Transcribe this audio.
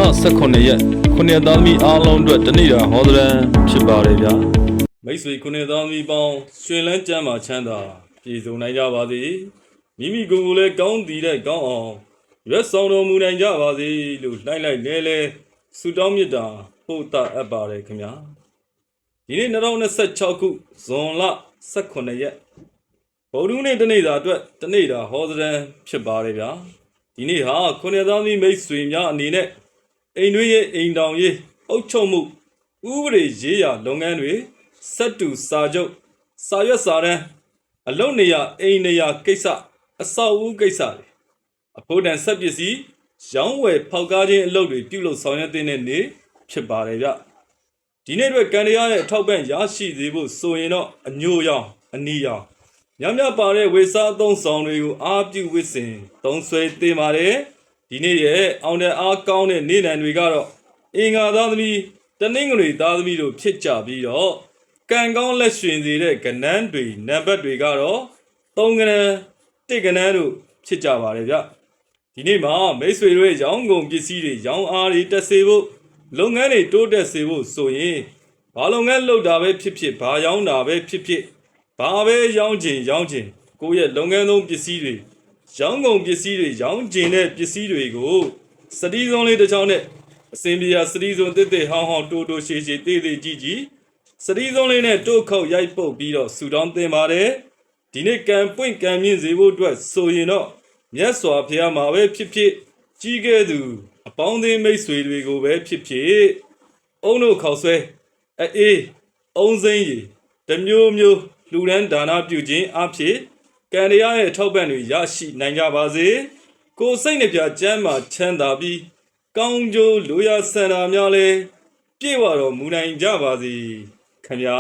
လ18ရက်ခုနှစ်သားသမီးအားလုံးအတွက်တနေ့တာဟောဒရန်ဖြစ်ပါတယ်ဗျာမိတ်ဆွေခုနှစ်သားသမီးပေါင်းရွှင်လန်းကျမ်းမာချမ်းသာပြည်စုံနိုင်ကြပါစေမိမိကိုယ်ကိုလည်းကောင်းတည်တဲ့ကောင်းအောင်ရွတ်ဆောင်တော်မူနိုင်ကြပါစေလို့လိုက်လဲဆုတောင်းမြတ်တာပို့တာအပ်ပါတယ်ခင်ဗျာဒီနေ့2026ခုဇွန်လ18ရက်ဗုဒ္ဓနေ့တနေ့တာအတွက်တနေ့တာဟောဒရန်ဖြစ်ပါတယ်ဗျာဒီနေ့ဟာခုနှစ်သားသမီးမိတ်ဆွေများအနေနဲ့အိမ်တွေရဲ့အိမ်တောင်ရေးအုပ်ချုပ်မှုဥပဒေရေးရာလုပ်ငန်းတွေစက်တူစာချုပ်စာရွက်စာတမ်းအလုပ်နေရာအိမ်နေရာကိစ္စအဆောက်အဦကိစ္စတွေအဖို့တန်ဆက်ပစ္စည်းရောင်းဝယ်ဖောက်ကားခြင်းအလုပ်တွေပြုလုပ်ဆောင်ရွက်တဲ့နေ့ဖြစ်ပါတယ်ဗျဒီနေ့အတွက်ကံတရားရဲ့အထောက်ပံ့ရရှိစေဖို့ဆိုရင်တော့အညိုရောင်အနီရောင်ညပါတဲ့ဝေစာအသုံးဆောင်တွေကိုအားပြုဝစ်စင်သုံးဆွဲတင်ပါတယ်ဒီနေ့ရဲ့အောင်တဲ့အားကောင်းတဲ့နေ့နံတွေကတော့အင်္ဂါသားသမီးတနင်္ဂနွေသားသမီးတို့ဖြစ်ကြပြီးတော့ကံကောင်းလက်ရွှင်စေတဲ့ကဏ္ဍတွေနံပါတ်တွေကတော့3ကဏ္ဍ1ကဏ္ဍတို့ဖြစ်ကြပါတယ်ဗျဒီနေ့မှာမိတ်ဆွေတို့ရဲ့ရောင်းကုန်ပစ္စည်းတွေရောင်းအားတွေတက်စေဖို့လုပ်ငန်းတွေတိုးတက်စေဖို့ဆိုရင်ဘာလုပ်ငန်းလုပ်တာပဲဖြစ်ဖြစ်ဘာရောင်းတာပဲဖြစ်ဖြစ်ဘာပဲရောင်းချင်ကိုယ့်ရဲ့လုပ်ငန်းသုံးပစ္စည်းတွေရောင်းကုန်ပစ္စည်းတွေရောင်းချင်တဲ့ပစ္စည်းတွေကိုစတီးစုံလေးတစ်ချောင်းနဲ့အစင်ပြာစတီးစုံတစ်ဟောင်းတိုးရှည်တေးကြီးစတီးစုံလေးနဲ့တိုးခုတ်ရိုက်ပုတ်ပြီးတော့ဆူတောင်းတင်ပါတယ်ဒီနေ့ကံပွင့်ကံမြင့်စေဖို့အတွက်ဆိုရင်တော့မြတ်စွာဘုရားမှာပဲဖြစ်ဖြစ်ကြီးခဲ့သူအပေါင်းအသင်းမိတ်ဆွေတွေကိုပဲဖြစ်ဖြစ်အုံတို့ခေါက်ဆွဲအေးအုံစိမ့်ရီတမျိုးလူရန်ဒါနပြုခြင်းအဖြစ်ကံတရားရဲ့ထောက်ပံ့တွေရရှိနိုင်ကြပါစေကိုယ်စိတ်နှပြကျမ်းမာချမ်းသာပြီးကောင်းကျိုးလိုရာဆန္ဒများလဲပြည့်ဝတော်မူနိုင်ကြပါစေခင်ဗျာ